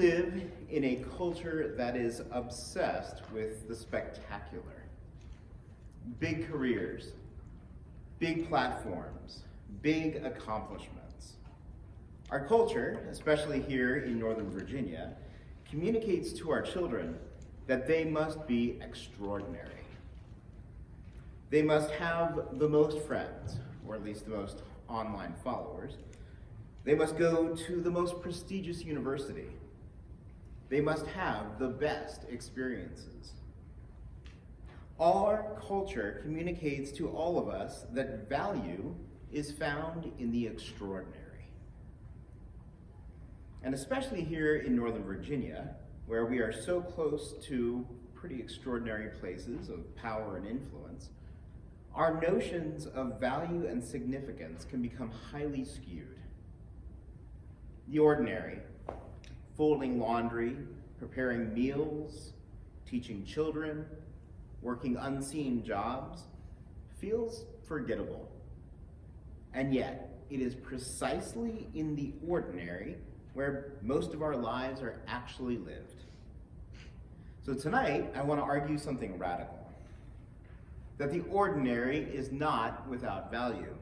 live in a culture that is obsessed with the spectacular. Big careers, big platforms, big accomplishments. Our culture, especially here in Northern Virginia, communicates to our children that they must be extraordinary. They must have the most friends, or at least the most online followers. They must go to the most prestigious university. They must have the best experiences. Our culture communicates to all of us that value is found in the extraordinary. And especially here in Northern Virginia, where we are so close to pretty extraordinary places of power and influence, our notions of value and significance can become highly skewed. The ordinary, folding laundry, preparing meals, teaching children, working unseen jobs, feels forgettable. And yet, it is precisely in the ordinary where most of our lives are actually lived. So tonight, I want to argue something radical. That the ordinary is not without value.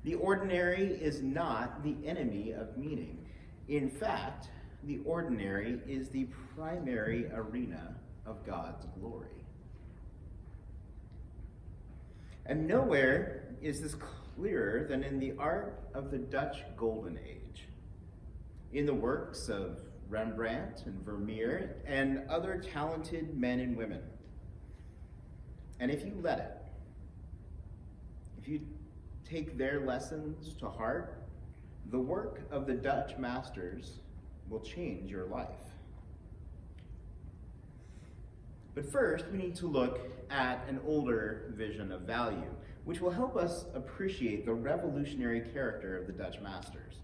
The ordinary is not the enemy of meaning. In fact, the ordinary is the primary arena of God's glory. And nowhere is this clearer than in the art of the Dutch Golden Age, in the works of Rembrandt and Vermeer and other talented men and women. And if you let it, if you take their lessons to heart, the work of the Dutch masters will change your life. But first, we need to look at an older vision of value, which will help us appreciate the revolutionary character of the Dutch masters.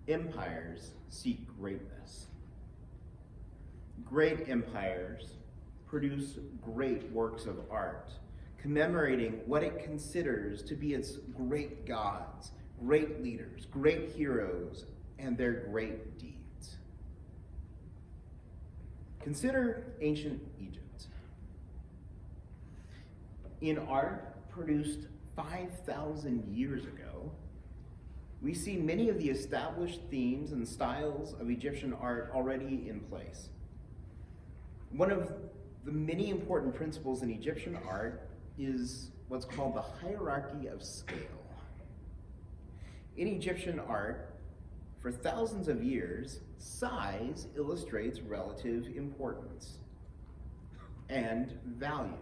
Empires seek greatness. Great empires produce great works of art, commemorating what it considers to be its great gods, great leaders, great heroes, and their great deeds. Consider ancient Egypt. In art produced 5,000 years ago, we see many of the established themes and styles of Egyptian art already in place. One of the many important principles in Egyptian art is what's called the hierarchy of scale. In Egyptian art, for thousands of years, size illustrates relative importance and value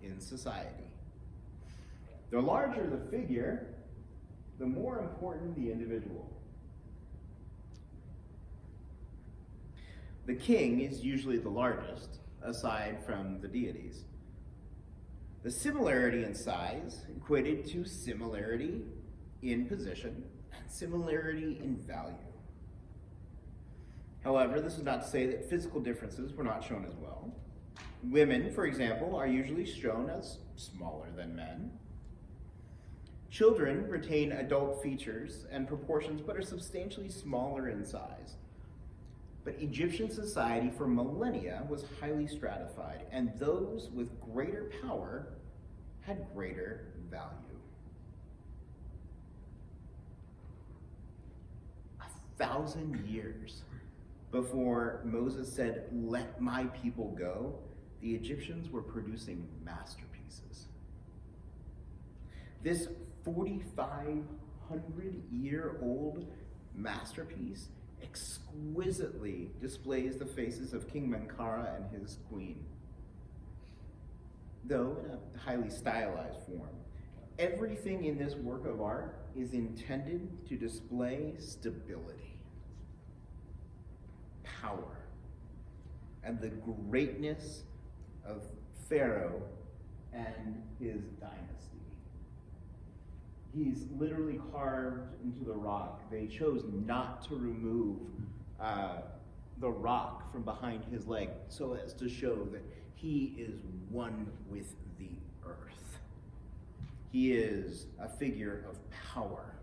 in society. The larger the figure, the more important the individual. The king is usually the largest, aside from the deities. The similarity in size equated to similarity in position and similarity in value. However, this is not to say that physical differences were not shown as well. Women, for example, are usually shown as smaller than men. Children retain adult features and proportions but are substantially smaller in size. But Egyptian society for millennia was highly stratified, and those with greater power had greater value. 1,000 years before Moses said, "Let my people go," the Egyptians were producing masterpieces. This 4,500-year-old masterpiece exquisitely displays the faces of King Menkaure and his queen, though in a highly stylized form. Everything in this work of art is intended to display stability, power, and the greatness of Pharaoh and his dynasty. He's literally carved into the rock. They chose not to remove the rock from behind his leg so as to show that he is one with the earth. He is a figure of power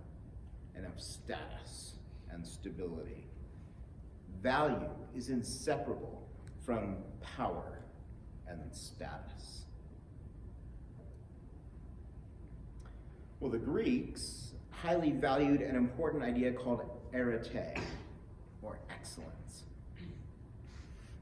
and of status and stability. Value is inseparable from power and status. Well, the Greeks highly valued an important idea called arete, or excellence.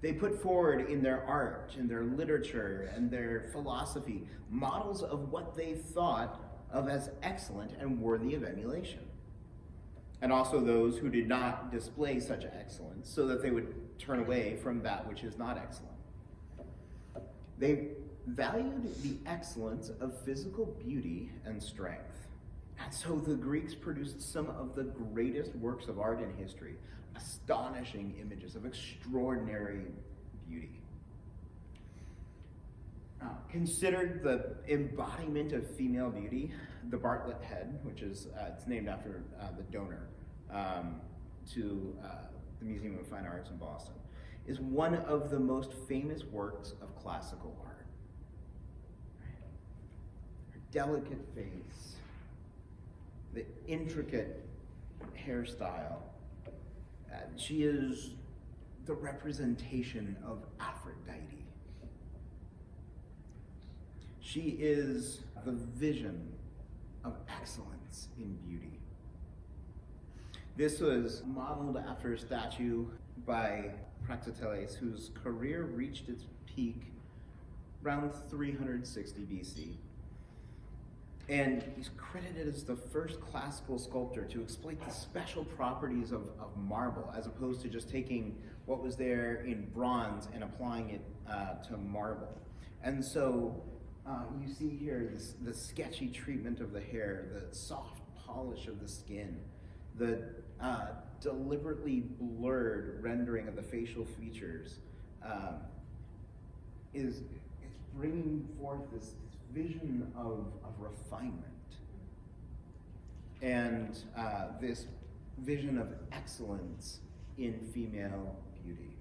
They put forward in their art, in their literature, and their philosophy models of what they thought of as excellent and worthy of emulation. And also those who did not display such excellence, so that they would turn away from that which is not excellent. They valued the excellence of physical beauty and strength. And so the Greeks produced some of the greatest works of art in history, astonishing images of extraordinary beauty. Considered the embodiment of female beauty, the Bartlett head, which is it's named after the donor to the Museum of Fine Arts in Boston, is one of the most famous works of classical art. Her delicate face, the intricate hairstyle. She is the representation of Aphrodite. She is the vision of excellence in beauty. This was modeled after a statue by Praxiteles, whose career reached its peak around 360 BC. And he's credited as the first classical sculptor to exploit the special properties of marble, as opposed to just taking what was there in bronze and applying it to marble. And so you see here the sketchy treatment of the hair, the soft polish of the skin, the deliberately blurred rendering of the facial features is bringing forth this vision of refinement and this vision of excellence in female beauty.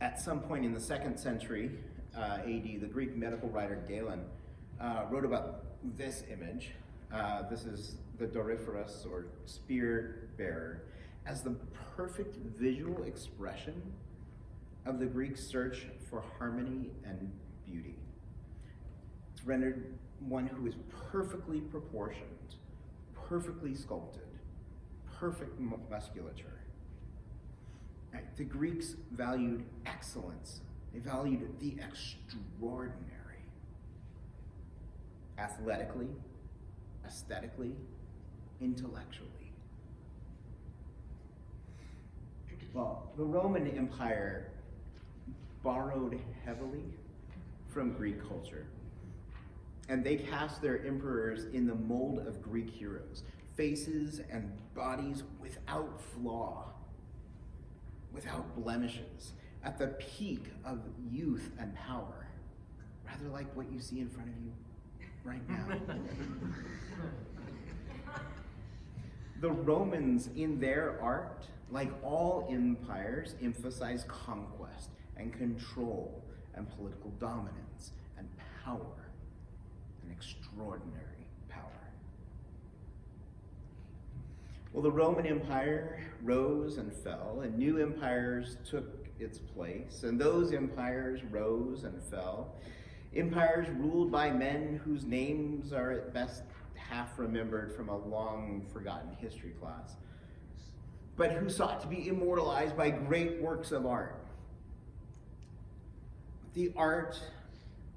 At some point in the 2nd century AD, the Greek medical writer Galen wrote about this image. This is the Doryphorus, or spear bearer, as the perfect visual expression of the Greek search for harmony and beauty. It's rendered one who is perfectly proportioned, perfectly sculpted, perfect musculature. Right? The Greeks valued excellence. They valued the extraordinary. Athletically, aesthetically, intellectually. Well, the Roman Empire borrowed heavily from Greek culture, and they cast their emperors in the mold of Greek heroes, faces and bodies without flaw, without blemishes, at the peak of youth and power, rather like what you see in front of you right now. The Romans, in their art, like all empires, emphasized conquest and control and political dominance and power, and extraordinary power. Well, the Roman Empire rose and fell, and new empires took its place, and those empires rose and fell. Empires ruled by men whose names are at best half remembered from a long forgotten history class, but who sought to be immortalized by great works of art. The art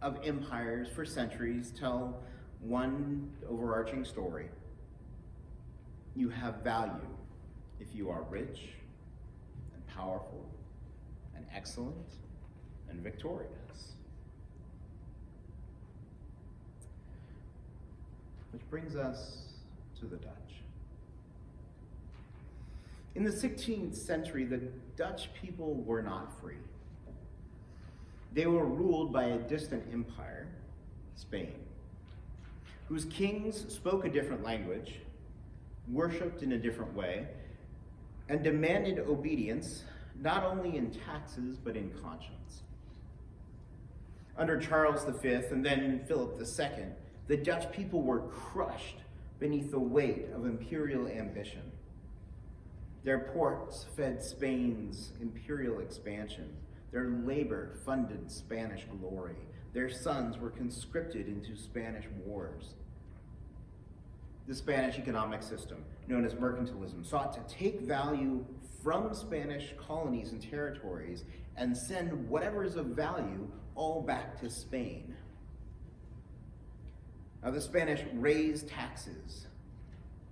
of empires for centuries tell one overarching story. You have value if you are rich and powerful and excellent and victorious. Which brings us to the Dutch. In the 16th century, the Dutch people were not free. They were ruled by a distant empire, Spain, whose kings spoke a different language, worshipped in a different way, and demanded obedience not only in taxes but in conscience. Under Charles V and then Philip II, the Dutch people were crushed beneath the weight of imperial ambition. Their ports fed Spain's imperial expansion. Their labor funded Spanish glory. Their sons were conscripted into Spanish wars. The Spanish economic system, known as mercantilism, sought to take value from Spanish colonies and territories and send whatever is of value all back to Spain. Now, the Spanish raised taxes,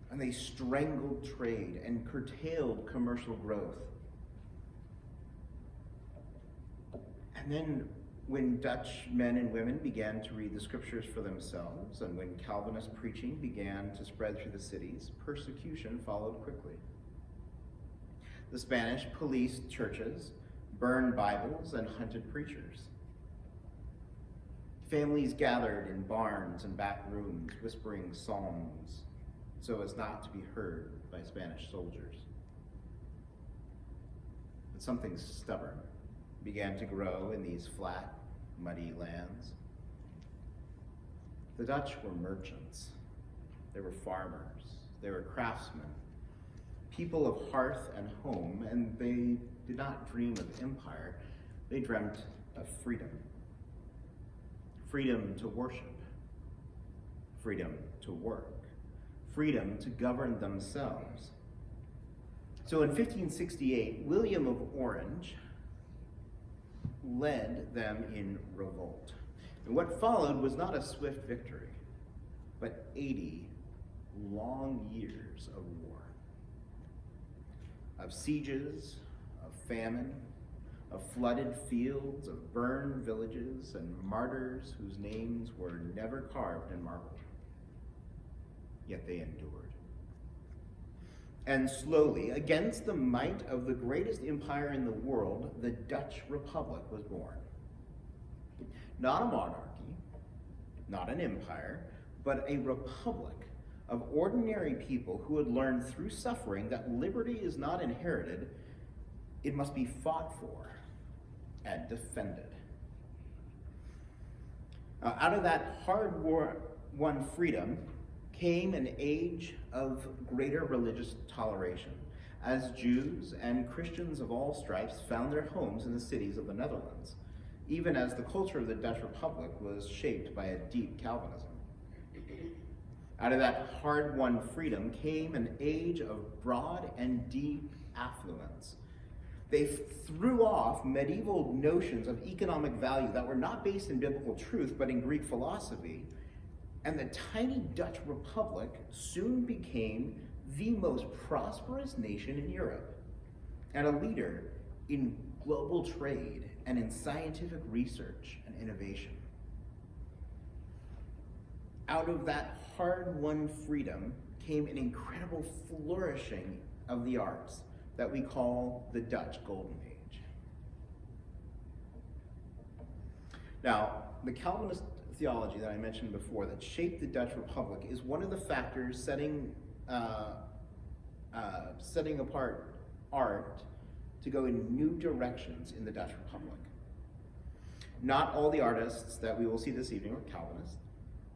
and they strangled trade and curtailed commercial growth. And then when Dutch men and women began to read the scriptures for themselves, and when Calvinist preaching began to spread through the cities, persecution followed quickly. The Spanish policed churches, burned Bibles, and hunted preachers. Families gathered in barns and back rooms, whispering psalms so as not to be heard by Spanish soldiers. But something stubborn began to grow in these flat, muddy lands. The Dutch were merchants. They were farmers. They were craftsmen, people of hearth and home, and they did not dream of empire. They dreamt of freedom. Freedom to worship. Freedom to work. Freedom to govern themselves. So in 1568, William of Orange led them in revolt. And what followed was not a swift victory, but 80 long years of war. Of sieges, of famine, of flooded fields, of burned villages, and martyrs whose names were never carved in marble. Yet they endured. And slowly, against the might of the greatest empire in the world, the Dutch Republic was born. Not a monarchy, not an empire, but a republic of ordinary people who had learned through suffering that liberty is not inherited, it must be fought for and defended. Out of that hard-won freedom came an age of greater religious toleration, as Jews and Christians of all stripes found their homes in the cities of the Netherlands, even as the culture of the Dutch Republic was shaped by a deep Calvinism. Out of that hard-won freedom came an age of broad and deep affluence. They threw off medieval notions of economic value that were not based in biblical truth, but in Greek philosophy. And the tiny Dutch Republic soon became the most prosperous nation in Europe, and a leader in global trade and in scientific research and innovation. Out of that hard-won freedom came an incredible flourishing of the arts that we call the Dutch Golden Age. Now, the Calvinist theology that I mentioned before that shaped the Dutch Republic is one of the factors setting apart art to go in new directions in the Dutch Republic. Not all the artists that we will see this evening were Calvinists,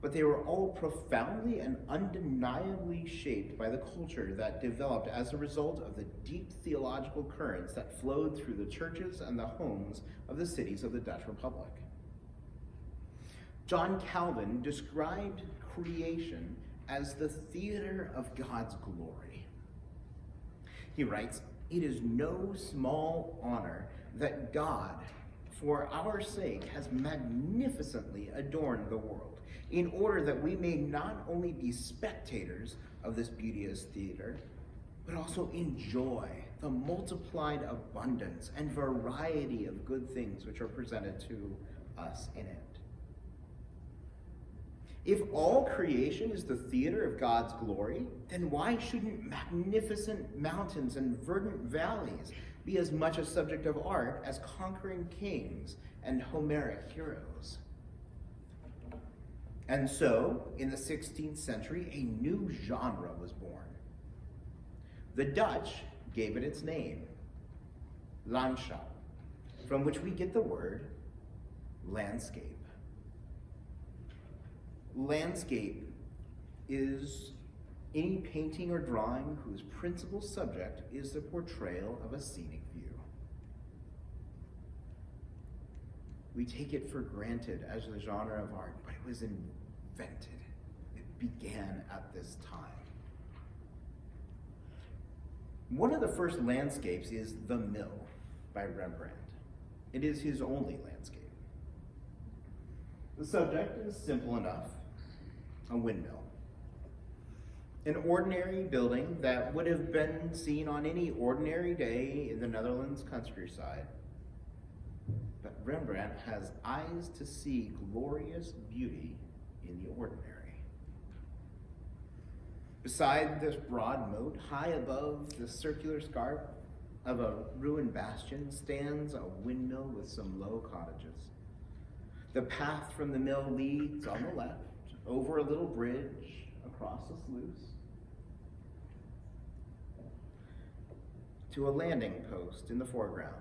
but they were all profoundly and undeniably shaped by the culture that developed as a result of the deep theological currents that flowed through the churches and the homes of the cities of the Dutch Republic. John Calvin described creation as the theater of God's glory. He writes, "It is no small honor that God, for our sake, has magnificently adorned the world, in order that we may not only be spectators of this beauteous theater, but also enjoy the multiplied abundance and variety of good things which are presented to us in it." If all creation is the theater of God's glory, then why shouldn't magnificent mountains and verdant valleys be as much a subject of art as conquering kings and Homeric heroes? And so, in the 16th century, a new genre was born. The Dutch gave it its name, landschap, from which we get the word landscape. Landscape is any painting or drawing whose principal subject is the portrayal of a scenic view. We take it for granted as the genre of art, but it was invented. It began at this time. One of the first landscapes is The Mill by Rembrandt. It is his only landscape. The subject is simple enough, a windmill. An ordinary building that would have been seen on any ordinary day in the Netherlands countryside. But Rembrandt has eyes to see glorious beauty in the ordinary. Beside this broad moat, high above the circular scarp of a ruined bastion, stands a windmill with some low cottages. The path from the mill leads on the left, over a little bridge, across a sluice, to a landing post in the foreground.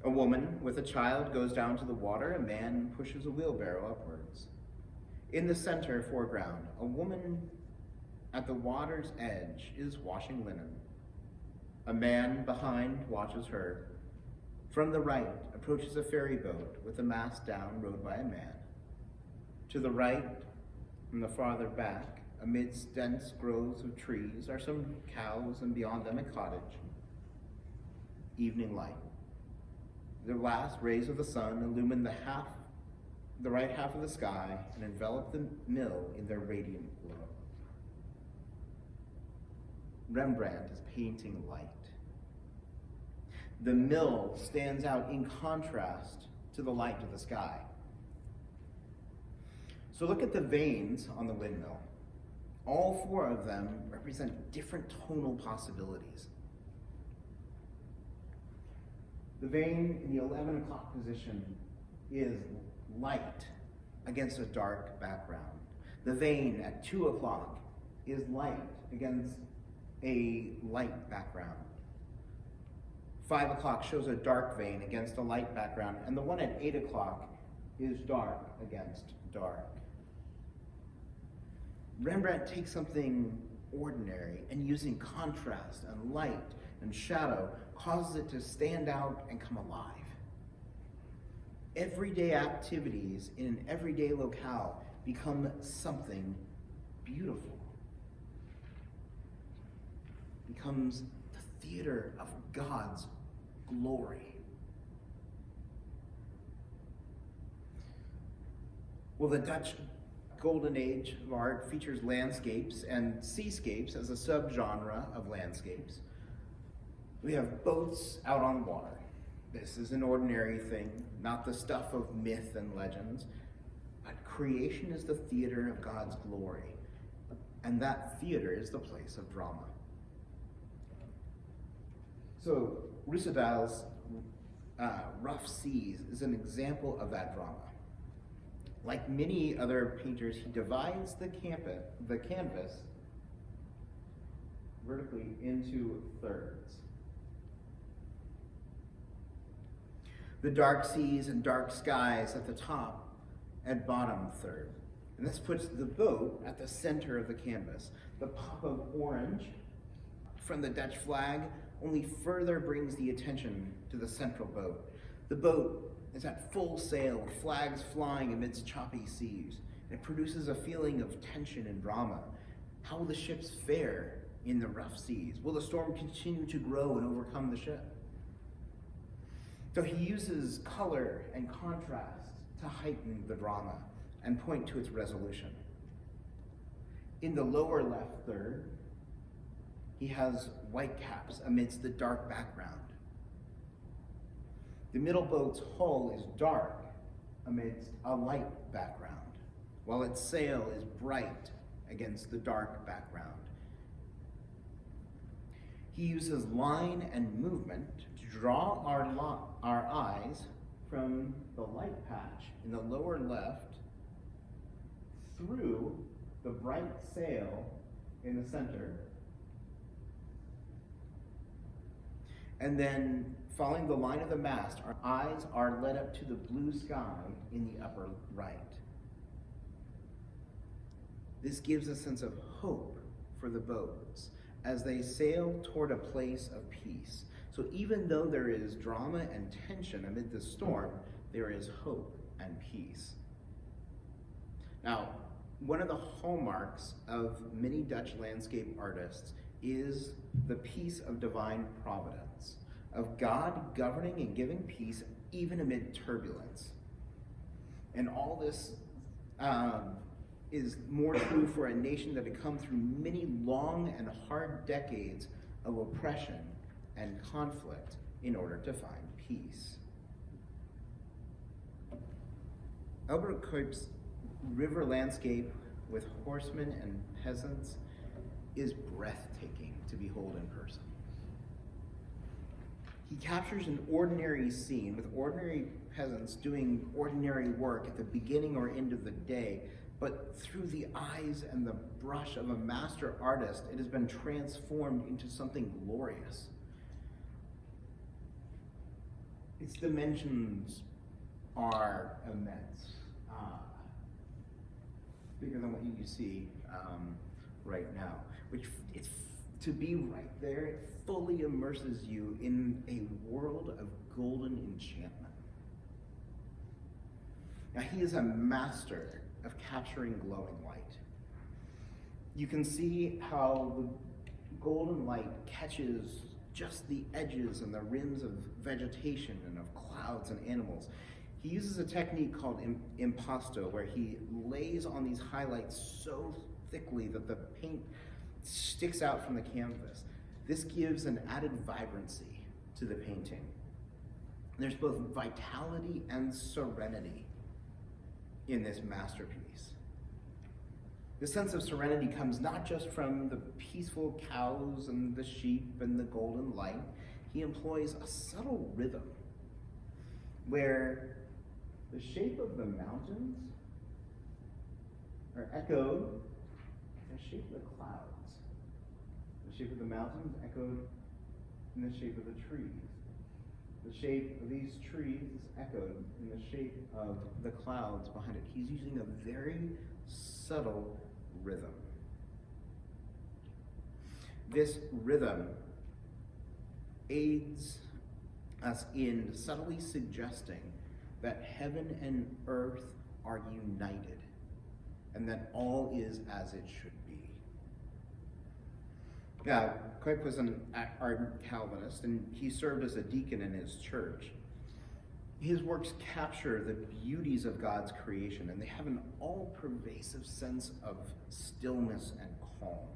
A woman with a child goes down to the water. A man pushes a wheelbarrow upwards. In the center foreground, a woman at the water's edge is washing linen. A man behind watches her. From the right approaches a ferry boat with the mast down, rowed by a man. To the right, and the farther back, amidst dense groves of trees, are some cows, and beyond them a cottage. Evening light. The last rays of the sun illumine the right half of the sky and envelop the mill in their radiant glow. Rembrandt is painting light. The mill stands out in contrast to the light of the sky. So look at the veins on the windmill. All four of them represent different tonal possibilities. The vein in the 11 o'clock position is light against a dark background. The vein at 2 o'clock is light against a light background. 5 o'clock shows a dark vein against a light background, and the one at 8 o'clock is dark against dark. Rembrandt takes something ordinary and, using contrast and light and shadow, causes it to stand out and come alive. Everyday activities in an everyday locale become something beautiful. Becomes the theater of God's glory. Well, the Dutch Golden Age of art features landscapes and seascapes as a subgenre of landscapes. We have boats out on water. This is an ordinary thing, not the stuff of myth and legends, but creation is the theater of God's glory, and that theater is the place of drama. So Rousseau's Rough Seas is an example of that drama. Like many other painters, he divides the canvas vertically into thirds. The dark seas and dark skies at the top and bottom third. And this puts the boat at the center of the canvas. The pop of orange from the Dutch flag only further brings the attention to the central boat. The boat is at full sail, with flags flying amidst choppy seas. It produces a feeling of tension and drama. How will the ships fare in the rough seas? Will the storm continue to grow and overcome the ship? So he uses color and contrast to heighten the drama and point to its resolution. In the lower left third, he has whitecaps amidst the dark background. The middle boat's hull is dark amidst a light background, while its sail is bright against the dark background. He uses line and movement to draw our eyes from the light patch in the lower left through the bright sail in the center, and then following the line of the mast, our eyes are led up to the blue sky in the upper right. This gives a sense of hope for the boats as they sail toward a place of peace. So even though there is drama and tension amid the storm, there is hope and peace. Now, one of the hallmarks of many Dutch landscape artists is the peace of divine providence, of God governing and giving peace even amid turbulence. And all this is more true for a nation that had come through many long and hard decades of oppression and conflict in order to find peace. Albert Cuyp's river landscape with horsemen and peasants is breathtaking to behold in person. He captures an ordinary scene with ordinary peasants doing ordinary work at the beginning or end of the day, but through the eyes and the brush of a master artist, it has been transformed into something glorious. Its dimensions are immense, bigger than what you see right now, which it's to be right there, it fully immerses you in a world of golden enchantment. Now, he is a master of capturing glowing light. You can see how the golden light catches just the edges and the rims of vegetation and of clouds and animals. He uses a technique called impasto, where he lays on these highlights so thickly that the paint sticks out from the canvas. This gives an added vibrancy to the painting. There's both vitality and serenity in this masterpiece. The sense of serenity comes not just from the peaceful cows and the sheep and the golden light. He employs a subtle rhythm where the shape of the mountains are echoed in the shape of the clouds. The shape of the mountains echoed in the shape of the trees. The shape of these trees is echoed in the shape of the clouds behind it. He's using a very subtle rhythm. This rhythm aids us in subtly suggesting that heaven and earth are united and that all is as it should be. Now, Cuyp was an ardent Calvinist, and he served as a deacon in his church. His works capture the beauties of God's creation, and they have an all-pervasive sense of stillness and calm.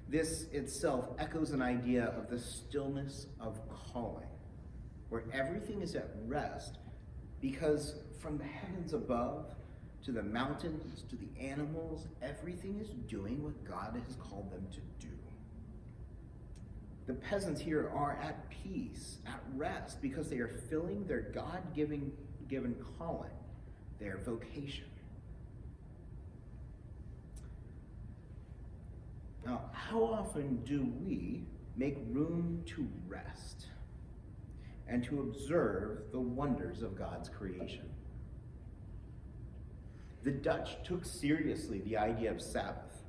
This itself echoes an idea of the stillness of calling, where everything is at rest because from the heavens above to the mountains to the animals, everything is doing what God has called them to do. The peasants here are at peace, at rest, because they are filling their God-given calling, their vocation. Now, how often do we make room to rest and to observe the wonders of God's creation? The Dutch took seriously the idea of Sabbath,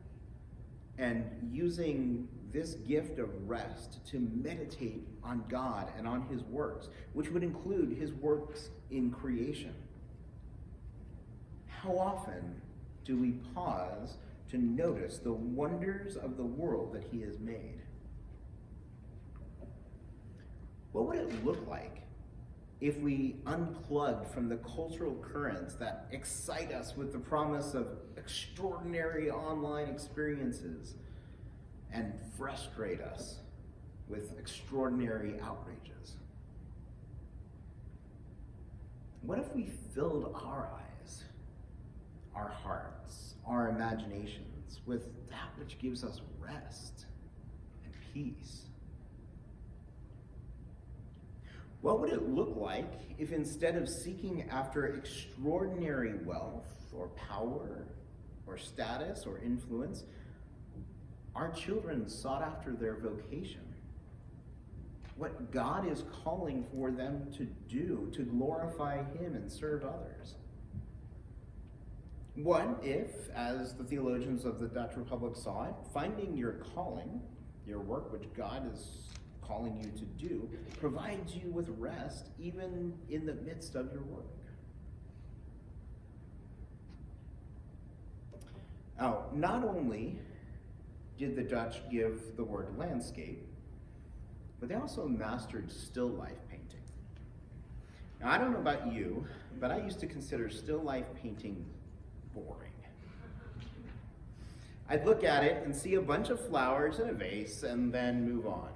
and using this gift of rest to meditate on God and on his works, which would include his works in creation. How often do we pause to notice the wonders of the world that he has made? What would it look like if we unplugged from the cultural currents that excite us with the promise of extraordinary online experiences and frustrate us with extraordinary outrages? What if we filled our eyes, our hearts, our imaginations with that which gives us rest and peace? What would it look like if instead of seeking after extraordinary wealth or power or status or influence, our children sought after their vocation, what God is calling for them to do to glorify him and serve others? What if, as the theologians of the Dutch Republic saw it, finding your calling, your work which God is calling you to do, provides you with rest even in the midst of your work? Now, not only did the Dutch give the word landscape, but they also mastered still life painting. Now, I don't know about you, but I used to consider still life painting boring. I'd look at it and see a bunch of flowers in a vase and then move on.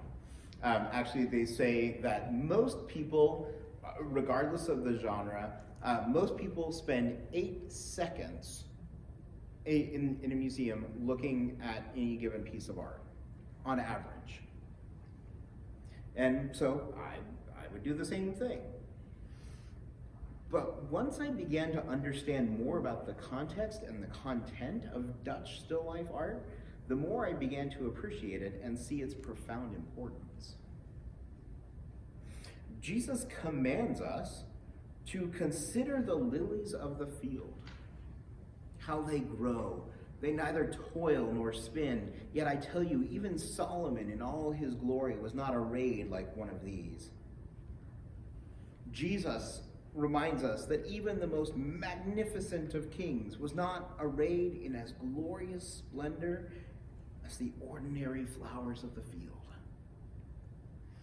Actually, they say that most people, regardless of the genre, most people spend 8 seconds in a museum looking at any given piece of art, on average. And so I would do the same thing. But once I began to understand more about the context and the content of Dutch still life art, the more I began to appreciate it and see its profound importance. Jesus commands us to consider the lilies of the field, how they grow. They neither toil nor spin, yet I tell you, even Solomon in all his glory was not arrayed like one of these. Jesus reminds us that even the most magnificent of kings was not arrayed in as glorious splendor as the ordinary flowers of the field.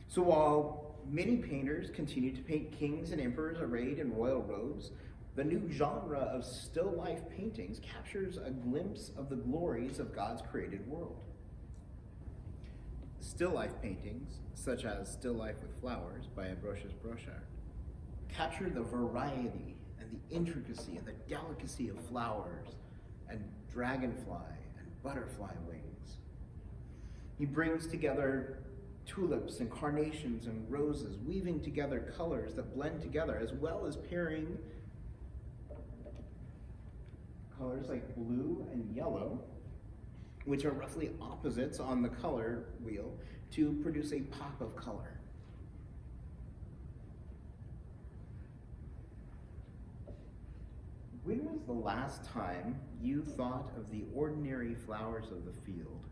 So while many painters continue to paint kings and emperors arrayed in royal robes, the new genre of still life paintings captures a glimpse of the glories of God's created world. Still life paintings, such as Still Life with Flowers by Ambrosius Brochard, capture the variety and the intricacy and the delicacy of flowers and dragonfly and butterfly wings. He brings together tulips and carnations and roses, weaving together colors that blend together, as well as pairing colors like blue and yellow, which are roughly opposites on the color wheel, to produce a pop of color. When was the last time you thought of the ordinary flowers of the field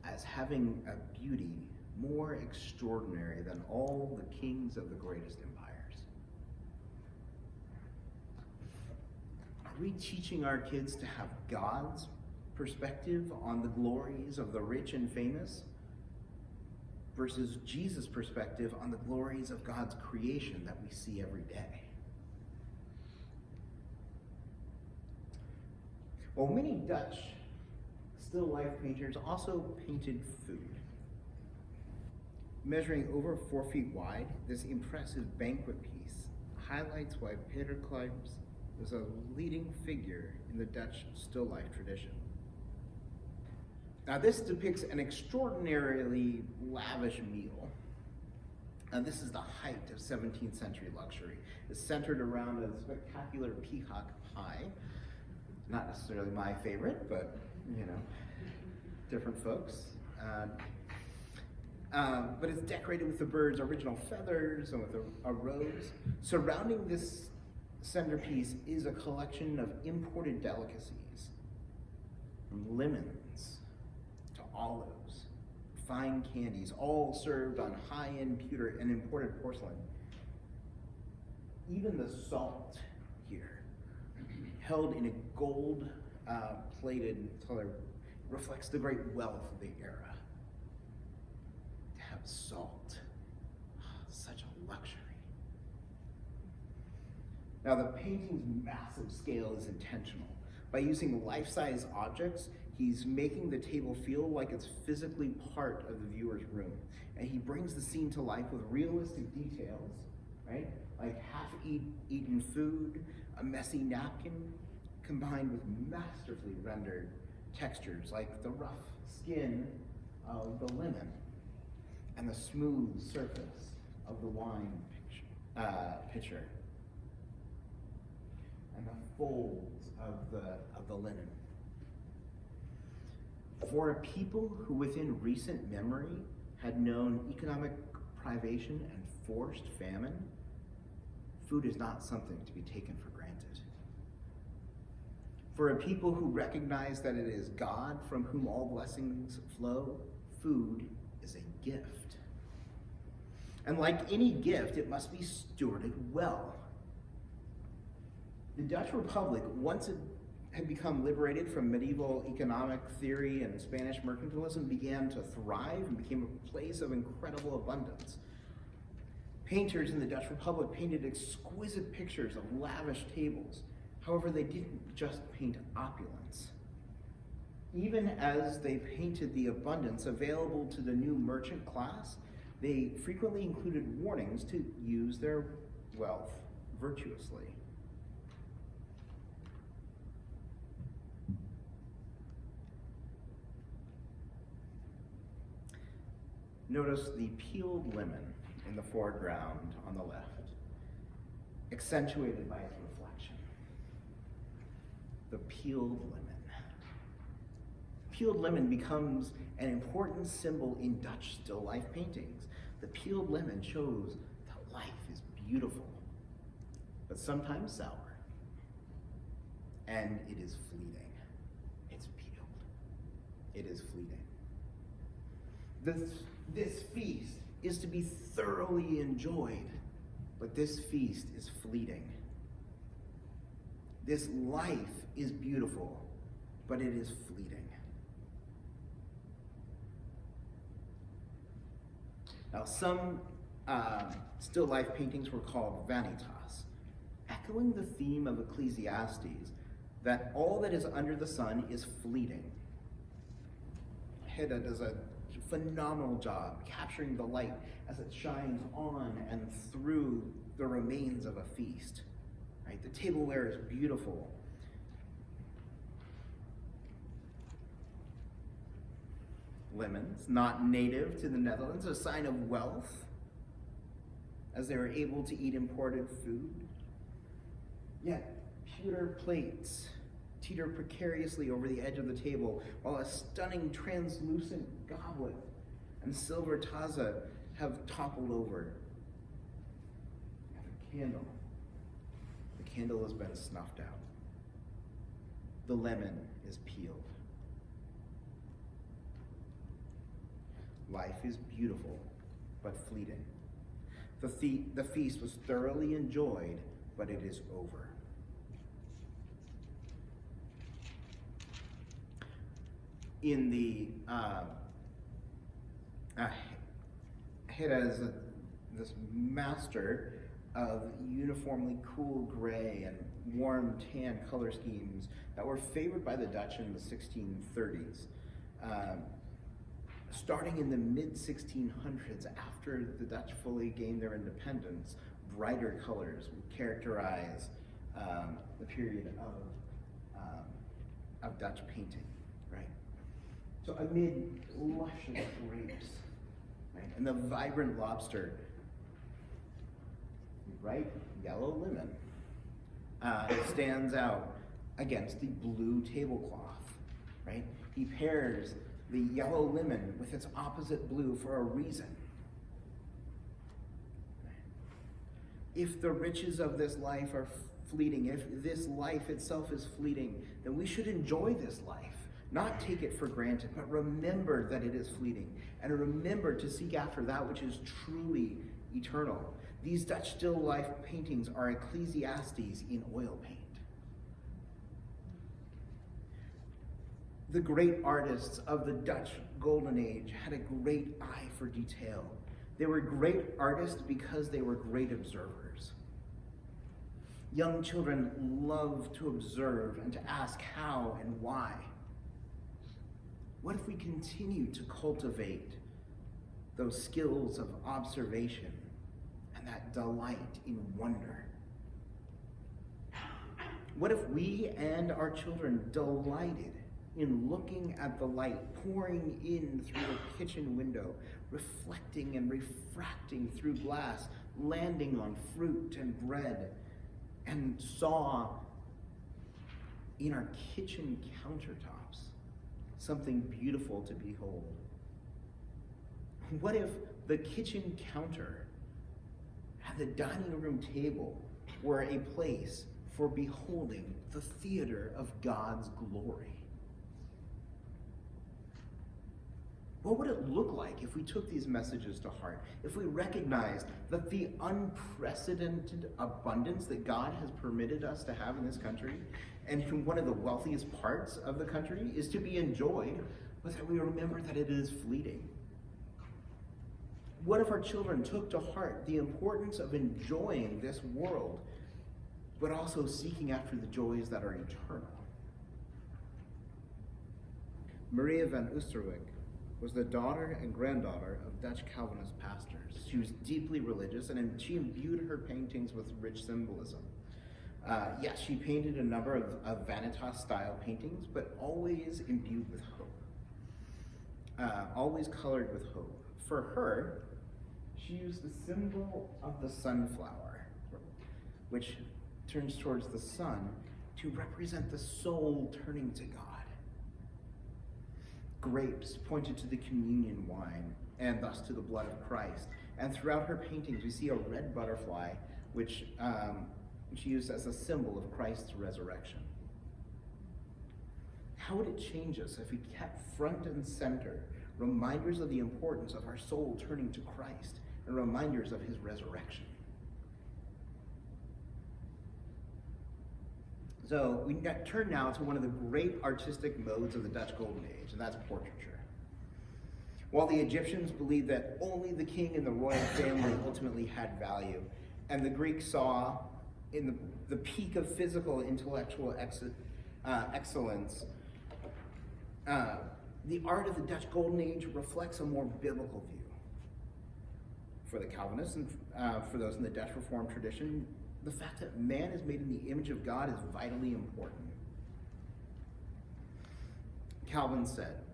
as having a beauty more extraordinary than all the kings of the greatest empires? Are we teaching our kids to have God's perspective on the glories of the rich and famous versus Jesus' perspective on the glories of God's creation that we see every day? Well, many Dutch still life painters also painted food. Measuring over 4 feet wide, this impressive banquet piece highlights why Peter Kluivert was a leading figure in the Dutch still life tradition. Now, this depicts an extraordinarily lavish meal. Now, this is the height of 17th century luxury. It's centered around a spectacular peacock pie. Not necessarily my favorite, but, you know, different folks. But it's decorated with the bird's original feathers and with a rose. Surrounding this centerpiece is a collection of imported delicacies, from lemons to olives, fine candies, all served on high-end pewter and imported porcelain. Even the salt here, held in a gold plated color, reflects the great wealth of the era. To have salt, such a luxury. Now, the painting's massive scale is intentional. By using life-size objects, he's making the table feel like it's physically part of the viewer's room. And he brings the scene to life with realistic details, right? Like half-eaten food, a messy napkin, combined with masterfully rendered textures like the rough skin of the lemon and the smooth surface of the wine pitcher and the folds of the linen. For a people who within recent memory had known economic privation and forced famine, food is not something to be taken for granted. For a people who recognize that it is God from whom all blessings flow, food is a gift. And like any gift, it must be stewarded well. The Dutch Republic, once it had become liberated from medieval economic theory and Spanish mercantilism, began to thrive and became a place of incredible abundance. Painters in the Dutch Republic painted exquisite pictures of lavish tables. However, they didn't just paint opulence. Even as they painted the abundance available to the new merchant class, they frequently included warnings to use their wealth virtuously. Notice the peeled lemon in the foreground on the left, accentuated by its reflection. The peeled lemon. Peeled lemon becomes an important symbol in Dutch still life paintings. The peeled lemon shows that life is beautiful, but sometimes sour, and it is fleeting. It's peeled. It is fleeting. This feast is to be thoroughly enjoyed, but this feast is fleeting. This life is beautiful, but it is fleeting. Now, some still life paintings were called vanitas, echoing the theme of Ecclesiastes, that all that is under the sun is fleeting. Hedda does a phenomenal job capturing the light as it shines on and through the remains of a feast. Right? The tableware is beautiful. Lemons, not native to the Netherlands, a sign of wealth, as they were able to eat imported food. Yet, pewter plates teeter precariously over the edge of the table, while a stunning translucent goblet and silver taza have toppled over. And the candle has been snuffed out. The lemon is peeled. Life is beautiful, but fleeting. The feast was thoroughly enjoyed, but it is over. In the Hedda is this master of uniformly cool gray and warm tan color schemes that were favored by the Dutch in the 1630s. Starting in the mid-1600s, after the Dutch fully gained their independence, brighter colors would characterize the period of Dutch painting, right? So amid luscious grapes, right, and the vibrant lobster, bright yellow lemon stands out against the blue tablecloth, right? He pairs the yellow lemon with its opposite blue for a reason. If the riches of this life are fleeting, if this life itself is fleeting, then we should enjoy this life, not take it for granted, but remember that it is fleeting, and remember to seek after that which is truly eternal. These Dutch still life paintings are Ecclesiastes in oil paint. The great artists of the Dutch Golden Age had a great eye for detail. They were great artists because they were great observers. Young children love to observe and to ask how and why. What if we continue to cultivate those skills of observation and that delight in wonder? What if we and our children delighted in looking at the light pouring in through the kitchen window, reflecting and refracting through glass, landing on fruit and bread, and saw in our kitchen countertops something beautiful to behold? What if the kitchen counter and the dining room table were a place for beholding the theater of God's glory. What would it look like if we took these messages to heart? If we recognized that the unprecedented abundance that God has permitted us to have in this country, and in one of the wealthiest parts of the country, is to be enjoyed, but that we remember that it is fleeting? What if our children took to heart the importance of enjoying this world, but also seeking after the joys that are eternal? Maria van Oosterwijk was the daughter and granddaughter of Dutch Calvinist pastors. She was deeply religious, and she imbued her paintings with rich symbolism. Yes, she painted a number of Vanitas-style paintings, but always imbued with hope. Always colored with hope. For her, she used the symbol of the sunflower, which turns towards the sun, to represent the soul turning to God. Grapes pointed to the communion wine, and thus to the blood of Christ. And throughout her paintings, we see a red butterfly, which she used as a symbol of Christ's resurrection. How would it change us if we kept front and center reminders of the importance of our soul turning to Christ, and reminders of his resurrection? So we turn now to one of the great artistic modes of the Dutch Golden Age, and that's portraiture. While the Egyptians believed that only the king and the royal family ultimately had value, and the Greeks saw in the peak of physical intellectual excellence, the art of the Dutch Golden Age reflects a more biblical view. For the Calvinists and for those in the Dutch Reformed tradition, the fact that man is made in the image of God is vitally important. Calvin said,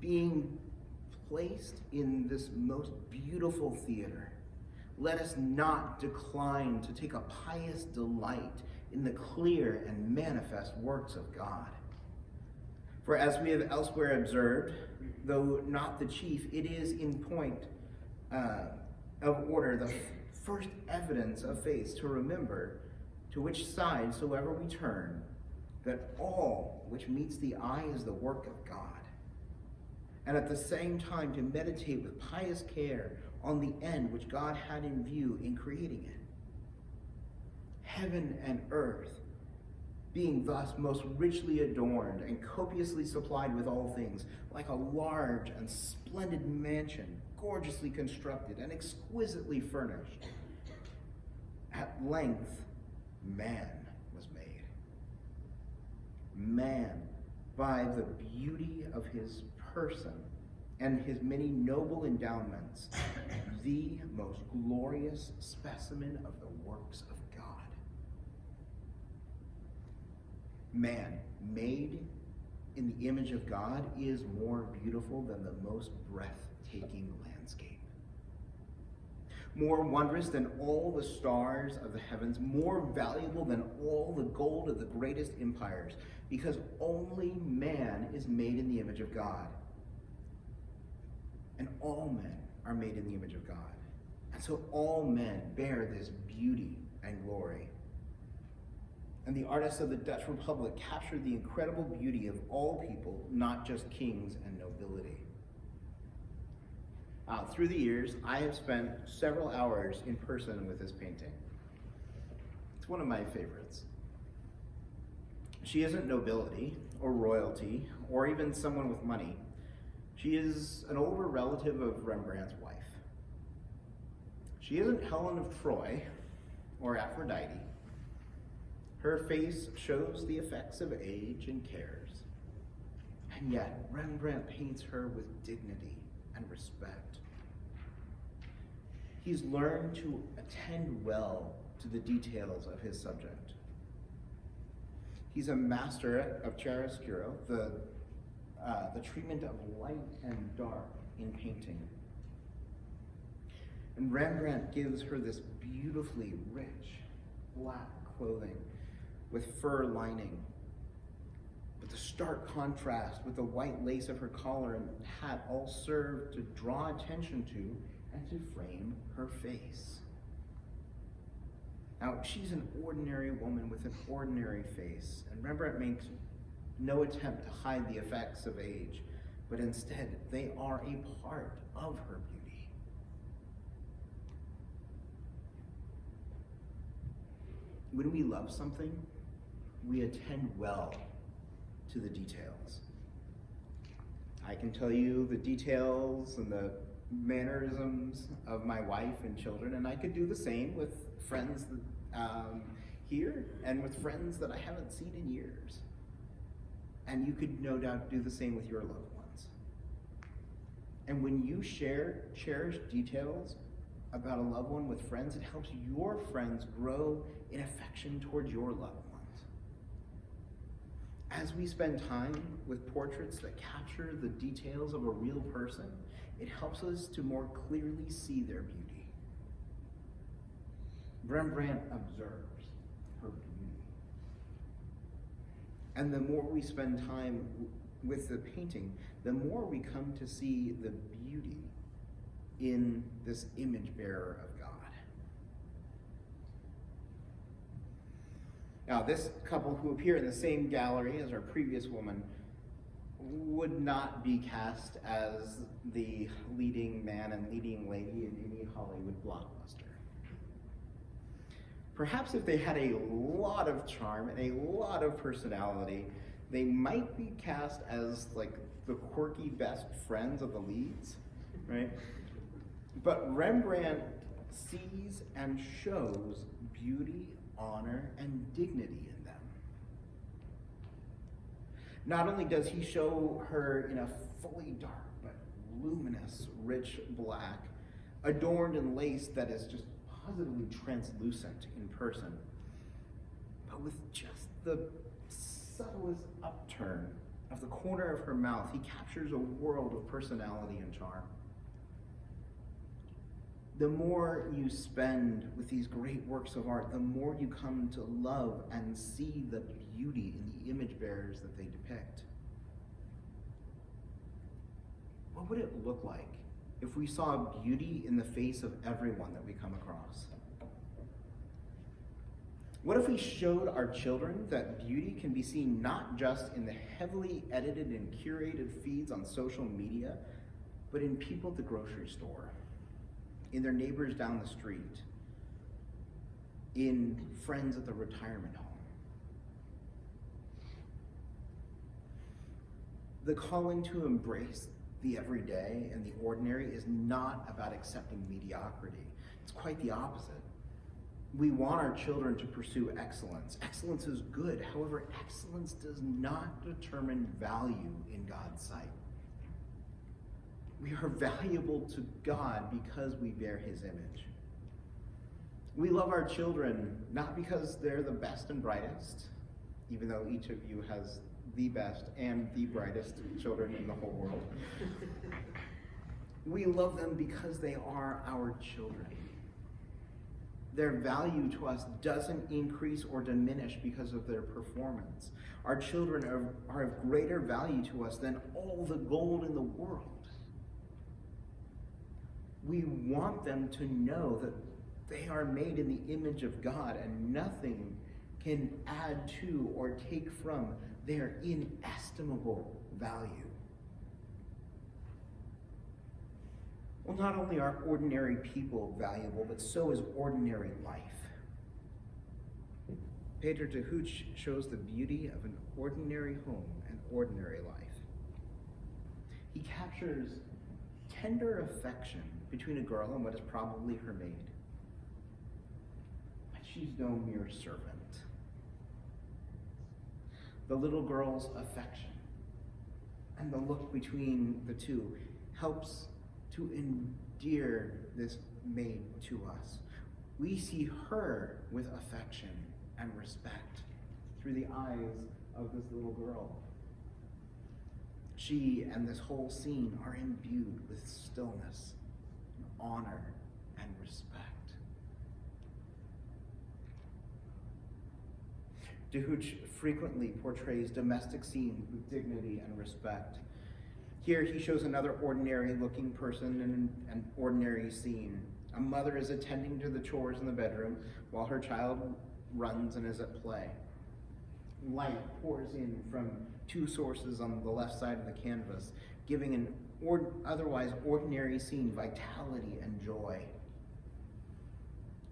"Being placed in this most beautiful theater, let us not decline to take a pious delight in the clear and manifest works of God. For as we have elsewhere observed, though not the chief, it is in point of order the first evidence of faith to remember, to which side soever we turn, that all which meets the eye is the work of God, and at the same time to meditate with pious care on the end which God had in view in creating it. Heaven and earth, being thus most richly adorned and copiously supplied with all things, like a large and splendid mansion, gorgeously constructed and exquisitely furnished, at length man was made. Man, by the beauty of his person and his many noble endowments, the most glorious specimen of the works of God. Man, made in the image of God, is more beautiful than the most breathtaking landscape. More wondrous than all the stars of the heavens, more valuable than all the gold of the greatest empires, because only man is made in the image of God. And all men are made in the image of God. And so all men bear this beauty and glory. And the artists of the Dutch Republic captured the incredible beauty of all people, not just kings and nobility. Through the years, I have spent several hours in person with this painting. It's one of my favorites. She isn't nobility or royalty or even someone with money. She is an older relative of Rembrandt's wife. She isn't Helen of Troy or Aphrodite. Her face shows the effects of age and cares. And yet, Rembrandt paints her with dignity and respect. He's learned to attend well to the details of his subject. He's a master of chiaroscuro, the treatment of light and dark in painting. And Rembrandt gives her this beautifully rich black clothing with fur lining. But the stark contrast with the white lace of her collar and hat all serve to draw attention to and to frame her face. Now, she's an ordinary woman with an ordinary face, and Rembrandt makes no attempt to hide the effects of age, but instead, they are a part of her beauty. When we love something, we attend well to the details. I can tell you the details and the mannerisms of my wife and children, and I could do the same with friends here and with friends that I haven't seen in years. And you could no doubt do the same with your loved ones. And when you share cherished details about a loved one with friends, it helps your friends grow in affection towards your loved ones. As we spend time with portraits that capture the details of a real person, it helps us to more clearly see their beauty. Rembrandt observes her beauty. And the more we spend time with the painting, the more we come to see the beauty in this image bearer of God. Now, this couple who appear in the same gallery as our previous woman would not be cast as the leading man and leading lady in any Hollywood blockbuster. Perhaps if they had a lot of charm and a lot of personality, they might be cast as like the quirky best friends of the leads, right? But Rembrandt sees and shows beauty, honor, and dignity in them. Not only does he show her in a fully dark but luminous, rich black, adorned in lace that is just positively translucent in person, but with just the subtlest upturn of the corner of her mouth, he captures a world of personality and charm. The more you spend with these great works of art, the more you come to love and see the beauty in the image bearers that they depict. What would it look like if we saw beauty in the face of everyone that we come across? What if we showed our children that beauty can be seen not just in the heavily edited and curated feeds on social media, but in people at the grocery store, in their neighbors down the street, in friends at the retirement home? The calling to embrace the everyday and the ordinary is not about accepting mediocrity. It's quite the opposite. We want our children to pursue excellence. Excellence is good. However, excellence does not determine value in God's sight. We are valuable to God because we bear his image. We love our children not because they're the best and brightest, even though each of you has the best and the brightest children in the whole world. We love them because they are our children. Their value to us doesn't increase or diminish because of their performance. Our children are of greater value to us than all the gold in the world. We want them to know that they are made in the image of God and nothing can add to or take from their inestimable value. Well, not only are ordinary people valuable, but so is ordinary life. Peter de Hooch shows the beauty of an ordinary home and ordinary life. He captures tender affection between a girl and what is probably her maid. But she's no mere servant. The little girl's affection and the look between the two helps to endear this maid to us. We see her with affection and respect through the eyes of this little girl. She and this whole scene are imbued with stillness, and honor, and respect. De Hooch frequently portrays domestic scenes with dignity and respect. Here he shows another ordinary looking person in an ordinary scene, A mother is attending to the chores in the bedroom while her child runs and is at play. Light pours in from two sources on the left side of the canvas, giving an otherwise ordinary scene vitality and joy.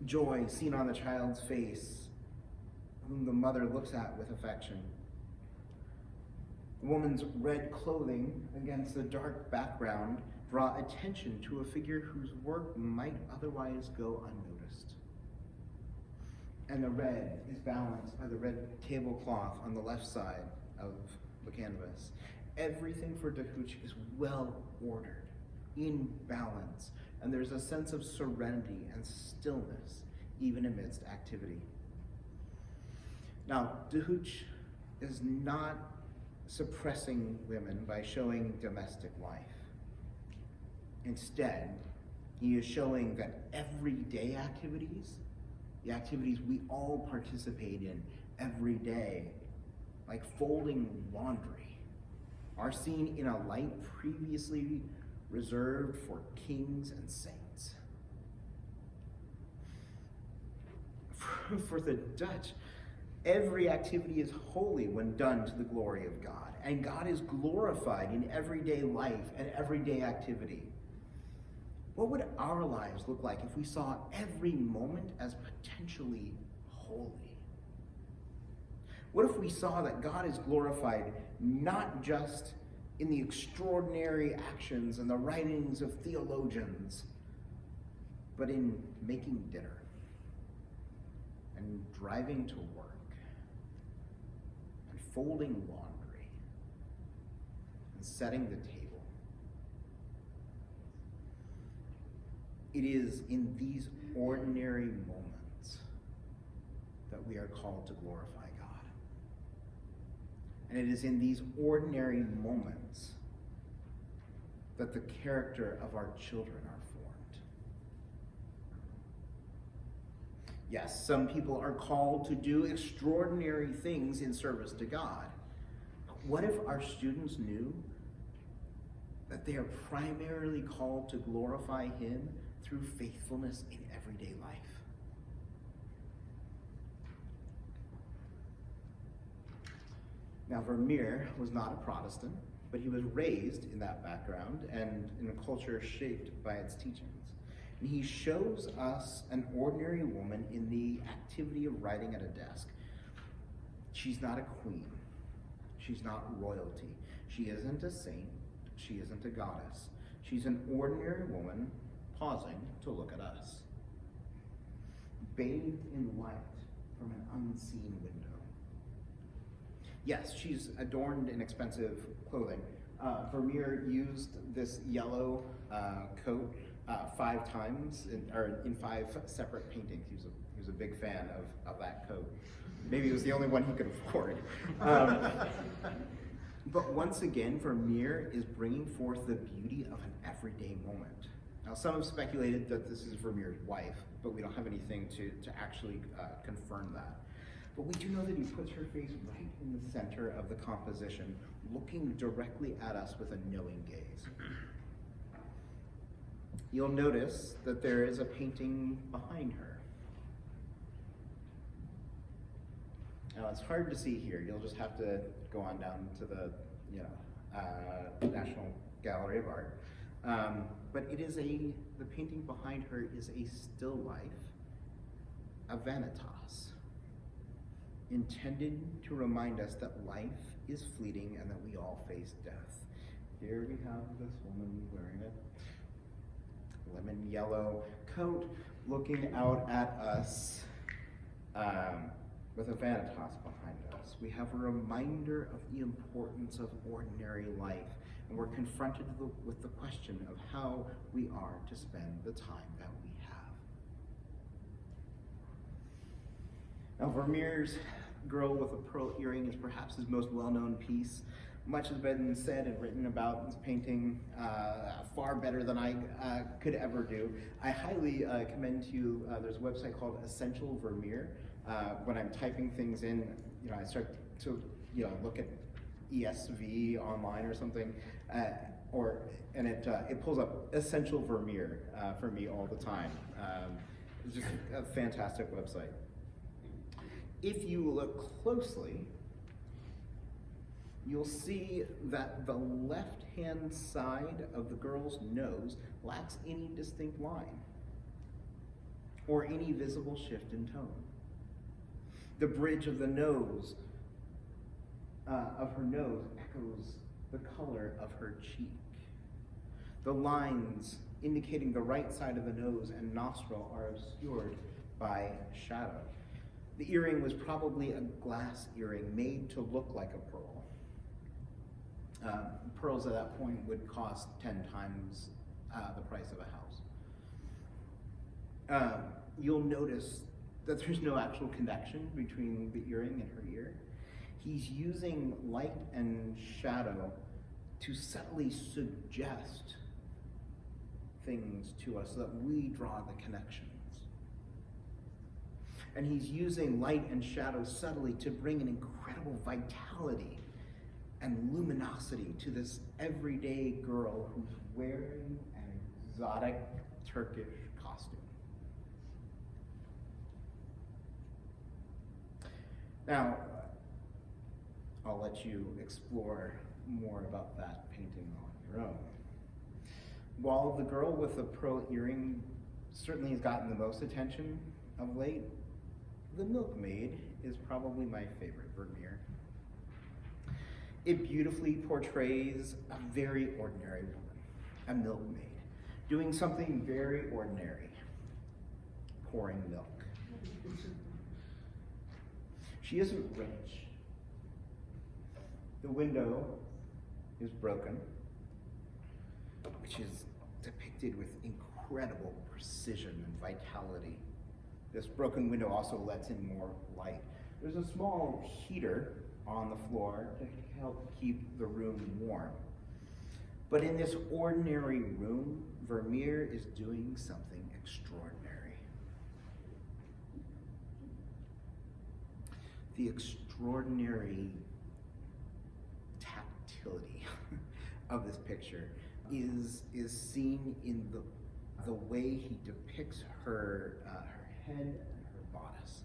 Joy seen on the child's face, whom the mother looks at with affection. The woman's red clothing against the dark background draw attention to a figure whose work might otherwise go unnoticed. And the red is balanced by the red tablecloth on the left side of the canvas. Everything for Dahuch is well ordered, in balance, and there's a sense of serenity and stillness even amidst activity. Now, Dahuch is not suppressing women by showing domestic life. Instead, he is showing that everyday activities, the activities we all participate in every day, like folding laundry, are seen in a light previously reserved for kings and saints. For the Dutch, every activity is holy when done to the glory of God, and God is glorified in everyday life and everyday activity. What would our lives look like if we saw every moment as potentially holy? What if we saw that God is glorified not just in the extraordinary actions and the writings of theologians, but in making dinner and driving to work and folding laundry and setting the table? It is in these ordinary moments that we are called to glorify God. And it is in these ordinary moments that the character of our children are formed. Yes, some people are called to do extraordinary things in service to God. But what if our students knew that they are primarily called to glorify Him through faithfulness in everyday life? Now, Vermeer was not a Protestant, but he was raised in that background and in a culture shaped by its teachings. And he shows us an ordinary woman in the activity of writing at a desk. She's not a queen. She's not royalty. She isn't a saint. She isn't a goddess. She's an ordinary woman pausing to look at us, bathed in light from an unseen window. Yes, she's adorned in expensive clothing. Vermeer used this yellow coat 5 times in 5 separate paintings. He was a big fan of that coat. Maybe it was the only one he could afford. But once again, Vermeer is bringing forth the beauty of an everyday moment. Now, some have speculated that this is Vermeer's wife, but we don't have anything to actually confirm that. But we do know that he puts her face right in the center of the composition, looking directly at us with a knowing gaze. You'll notice that there is a painting behind her. Now, it's hard to see here. You'll just have to go on down to the National Gallery of Art. But it is the painting behind her is a still life, a vanitas, intended to remind us that life is fleeting and that we all face death. Here we have this woman wearing a lemon yellow coat, looking out at us with a vanitas behind us. We have a reminder of the importance of ordinary life, and we're confronted with the question of how we are to spend the time that we have. Now, Vermeer's Girl with a Pearl Earring is perhaps his most well-known piece. Much has been said and written about this painting, far better than I could ever do. I highly commend to you, there's a website called Essential Vermeer. When I'm typing things in, I start to look at ESV online or something, It pulls up Essential Vermeer for me all the time. It's just a fantastic website. If you look closely, you'll see that the left-hand side of the girl's nose lacks any distinct line or any visible shift in tone. The bridge of the nose, of her nose, echoes the color of her cheek. The lines indicating the right side of the nose and nostril are obscured by shadow. The earring was probably a glass earring made to look like a pearl. Pearls at that point would cost 10 times the price of a house. You'll notice that there's no actual connection between the earring and her ear. He's using light and shadow to subtly suggest things to us so that we draw the connections. And he's using light and shadow subtly to bring an incredible vitality and luminosity to this everyday girl who's wearing an exotic Turkish costume. Now, I'll let you explore more about that painting on your own. While the girl with the pearl earring certainly has gotten the most attention of late, the milkmaid is probably my favorite Vermeer. It beautifully portrays a very ordinary woman, a milkmaid, doing something very ordinary, pouring milk. She isn't rich. The window is broken, which is depicted with incredible precision and vitality. This broken window also lets in more light. There's a small heater on the floor to help keep the room warm. But in this ordinary room, Vermeer is doing something extraordinary. The extraordinary tactility of this picture is seen in the way he depicts her head and her bodice,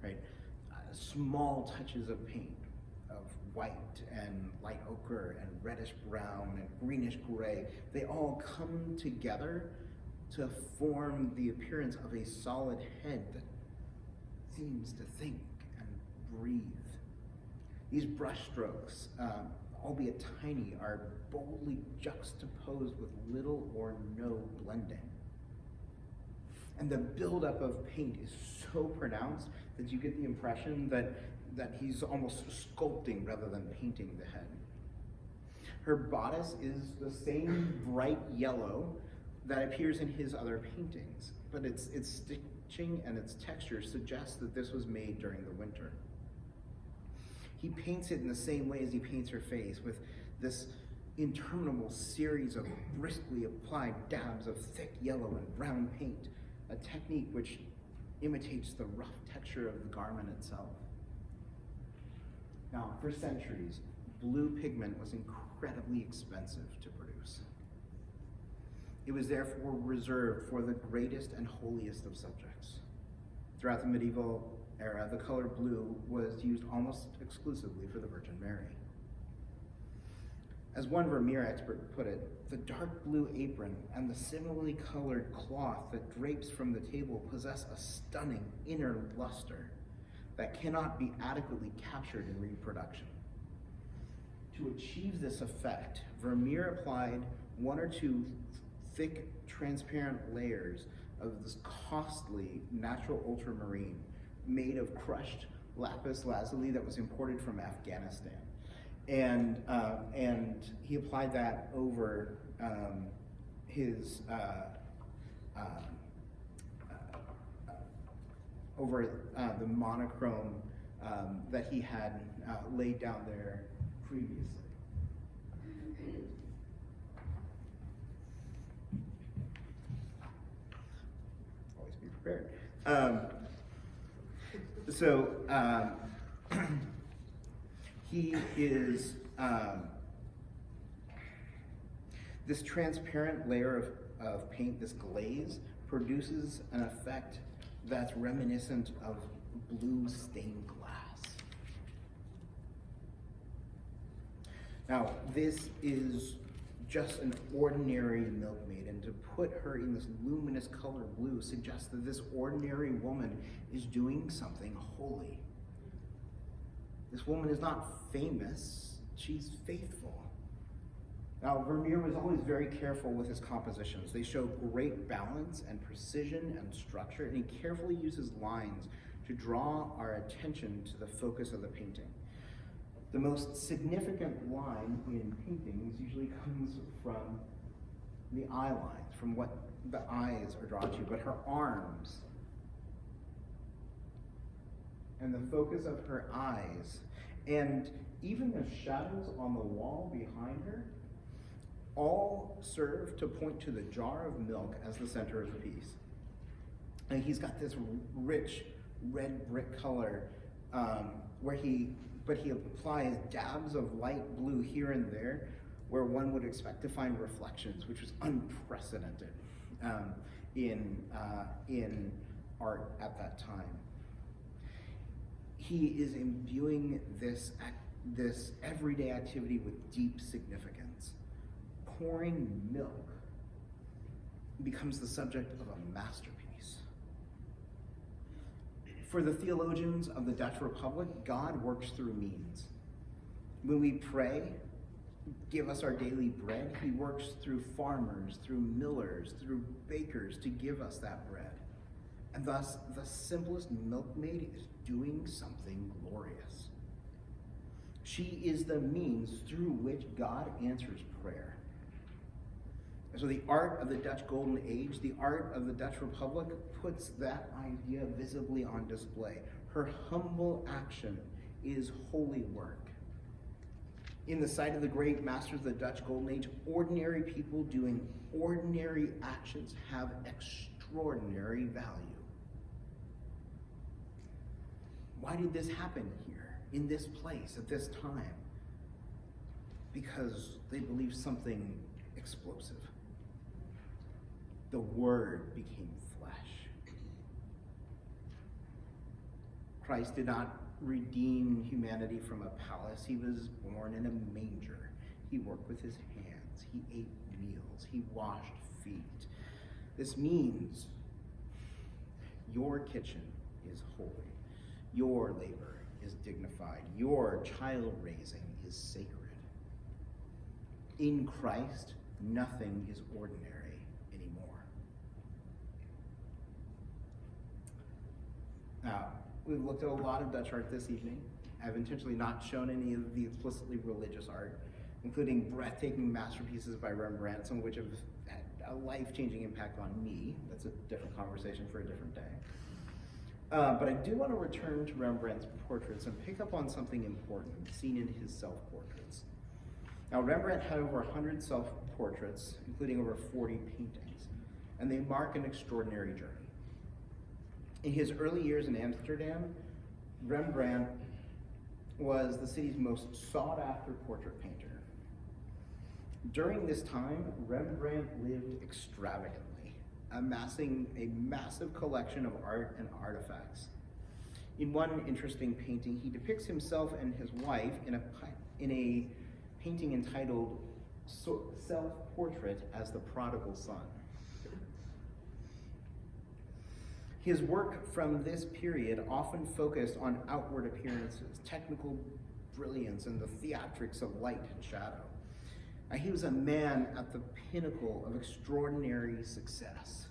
right? Small touches of paint, of white and light ochre and reddish brown and greenish gray, they all come together to form the appearance of a solid head that seems to think and breathe. These brush strokes, albeit tiny, are boldly juxtaposed with little or no blending. And the buildup of paint is so pronounced that you get the impression that he's almost sculpting rather than painting the head. Her bodice is the same bright yellow that appears in his other paintings, but its stitching and its texture suggests that this was made during the winter. He paints it in the same way as he paints her face, with this interminable series of briskly applied dabs of thick yellow and brown paint, a technique which imitates the rough texture of the garment itself. Now, for centuries, blue pigment was incredibly expensive to produce. It was therefore reserved for the greatest and holiest of subjects. Throughout the medieval era, the color blue was used almost exclusively for the Virgin Mary. As one Vermeer expert put it, the dark blue apron and the similarly colored cloth that drapes from the table possess a stunning inner luster that cannot be adequately captured in reproduction. To achieve this effect, Vermeer applied one or two thick, transparent layers of this costly natural ultramarine made of crushed lapis lazuli that was imported from Afghanistan. And he applied that over the monochrome that he had laid down there previously. Always be prepared. He is This transparent layer of paint, this glaze, produces an effect that's reminiscent of blue stained glass. Now, this is just an ordinary milkmaid, and to put her in this luminous color blue suggests that this ordinary woman is doing something holy. This woman is not famous, she's faithful. Now, Vermeer was always very careful with his compositions. They show great balance and precision and structure, and he carefully uses lines to draw our attention to the focus of the painting. The most significant line in paintings usually comes from the eye lines, from what the eyes are drawn to, but her arms and the focus of her eyes, and even the shadows on the wall behind her, all serve to point to the jar of milk as the center of the piece. And he's got this rich red brick color but he applies dabs of light blue here and there where one would expect to find reflections, which was unprecedented in art at that time. He is imbuing this everyday activity with deep significance. Pouring milk becomes the subject of a masterpiece. For the theologians of the Dutch Republic, God works through means. When we pray, give us our daily bread, he works through farmers, through millers, through bakers to give us that bread. And thus, the simplest milkmaid is doing something glorious. She is the means through which God answers prayer. So the art of the Dutch Golden Age, the art of the Dutch Republic, puts that idea visibly on display. Her humble action is holy work. In the sight of the great masters of the Dutch Golden Age, ordinary people doing ordinary actions have extraordinary value. Why did this happen here, in this place, at this time? Because they believed something explosive. The Word became flesh. Christ did not redeem humanity from a palace. He was born in a manger. He worked with his hands. He ate meals. He washed feet. This means your kitchen is holy. Your labor is dignified. Your child raising is sacred. In Christ, nothing is ordinary anymore. Now, we've looked at a lot of Dutch art this evening. I've intentionally not shown any of the explicitly religious art, including breathtaking masterpieces by Rembrandt, some of which have had a life-changing impact on me. That's a different conversation for a different day. But I do want to return to Rembrandt's portraits and pick up on something important seen in his self-portraits. Now, Rembrandt had over 100 self-portraits, including over 40 paintings, and they mark an extraordinary journey. In his early years in Amsterdam, Rembrandt was the city's most sought-after portrait painter. During this time, Rembrandt lived extravagantly, amassing a massive collection of art and artifacts. In one interesting painting, he depicts himself and his wife in a painting entitled Self-Portrait as the Prodigal Son. His work from this period often focused on outward appearances, technical brilliance, and the theatrics of light and shadow. He was a man at the pinnacle of extraordinary success,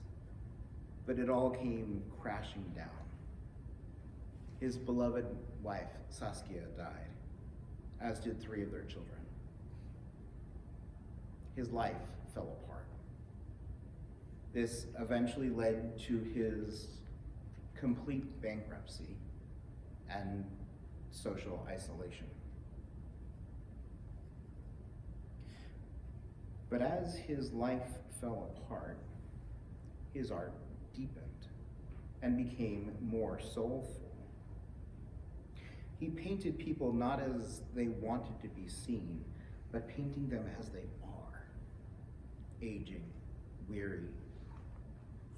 but it all came crashing down. His beloved wife, Saskia, died, as did 3 of their children. His life fell apart. This eventually led to his complete bankruptcy and social isolation. But as his life fell apart, his art deepened and became more soulful. He painted people not as they wanted to be seen, but painting them as they are. aging, weary,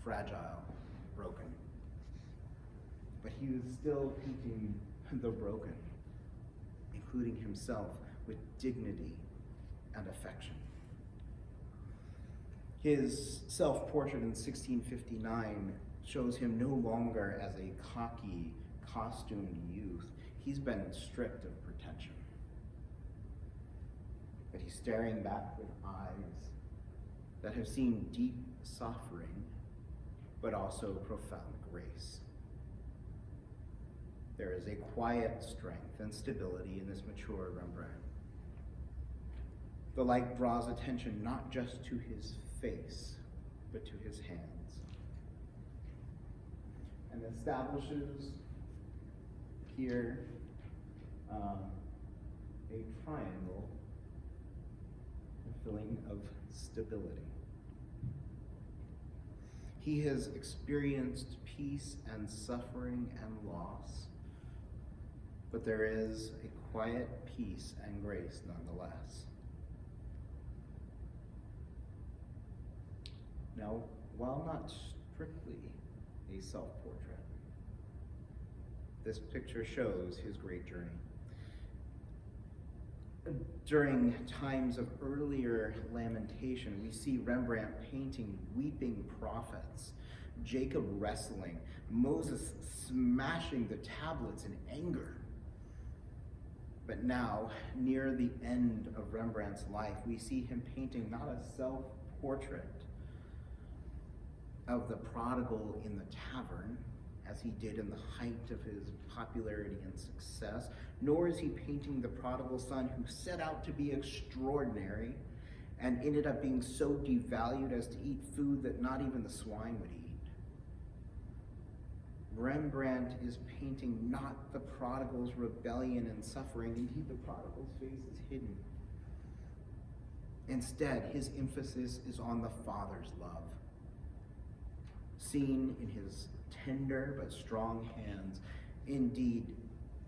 fragile, broken. But he was still painting the broken, including himself, with dignity and affection. His self-portrait in 1659 shows him no longer as a cocky, costumed youth. He's been stripped of pretension. But he's staring back with eyes that have seen deep suffering, but also profound grace. There is a quiet strength and stability in this mature Rembrandt. The light draws attention not just to his face, but to his hands, and establishes here a triangle, a feeling of stability. He has experienced peace and suffering and loss, but there is a quiet peace and grace nonetheless. Now, while not strictly a self-portrait, this picture shows his great journey. During times of earlier lamentation, we see Rembrandt painting weeping prophets, Jacob wrestling, Moses smashing the tablets in anger. But now, near the end of Rembrandt's life, we see him painting not a self-portrait of the prodigal in the tavern, as he did in the height of his popularity and success, nor is he painting the prodigal son who set out to be extraordinary and ended up being so devalued as to eat food that not even the swine would eat. Rembrandt is painting not the prodigal's rebellion and suffering. Indeed, the prodigal's face is hidden. Instead, his emphasis is on the Father's love, seen in his tender but strong hands. Indeed,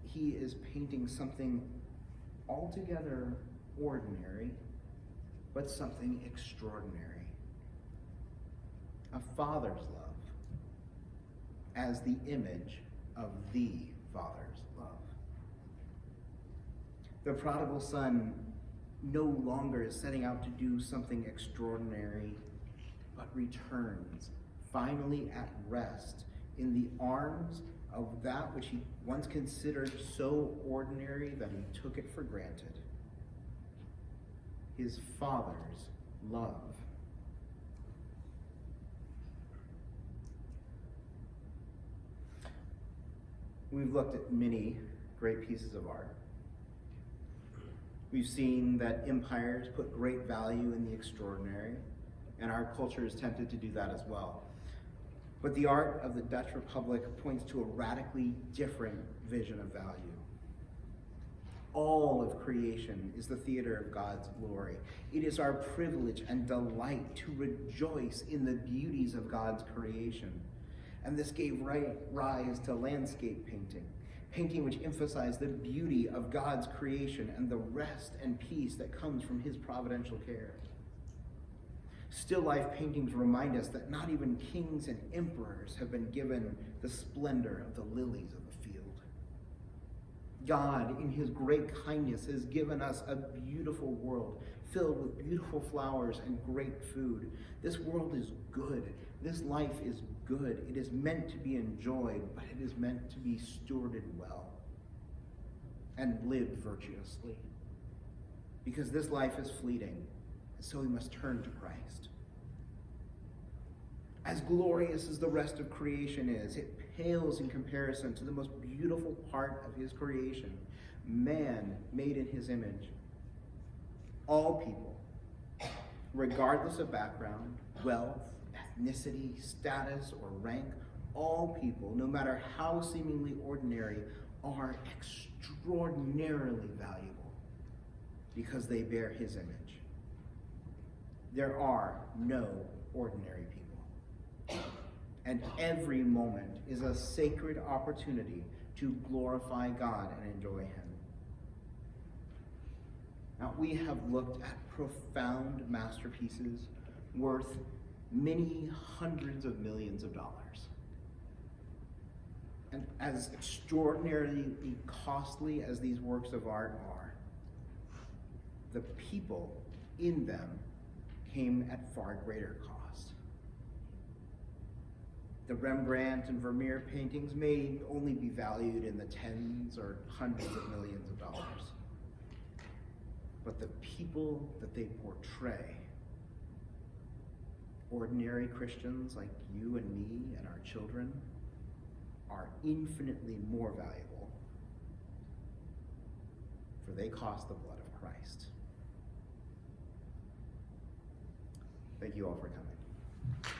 he is painting something altogether ordinary, but something extraordinary. A father's love as the image of the Father's love. The prodigal son no longer is setting out to do something extraordinary, but returns, finally at rest, in the arms of that which he once considered so ordinary that he took it for granted: his Father's love. We've looked at many great pieces of art. We've seen that empires put great value in the extraordinary, and our culture is tempted to do that as well. But the art of the Dutch Republic points to a radically different vision of value. All of creation is the theater of God's glory. It is our privilege and delight to rejoice in the beauties of God's creation. And this gave rise to landscape painting which emphasized the beauty of God's creation and the rest and peace that comes from his providential care. Still life paintings remind us that not even kings and emperors have been given the splendor of the lilies of the field. God, in his great kindness, has given us a beautiful world filled with beautiful flowers and great food. This world is good. This life is good. It is meant to be enjoyed, but it is meant to be stewarded well and lived virtuously. Because this life is fleeting, so we must turn to Christ. As glorious as the rest of creation is, it pales in comparison to the most beautiful part of his creation, man made in his image. All people, regardless of background, wealth, ethnicity, status, or rank, all people, no matter how seemingly ordinary, are extraordinarily valuable because they bear his image. There are no ordinary people. And every moment is a sacred opportunity to glorify God and enjoy him. Now, we have looked at profound masterpieces worth many hundreds of millions of dollars. And as extraordinarily costly as these works of art are, the people in them came at far greater cost. The Rembrandt and Vermeer paintings may only be valued in the tens or hundreds of millions of dollars. But the people that they portray, ordinary Christians like you and me and our children, are infinitely more valuable, for they cost the blood of Christ. Thank you all for coming.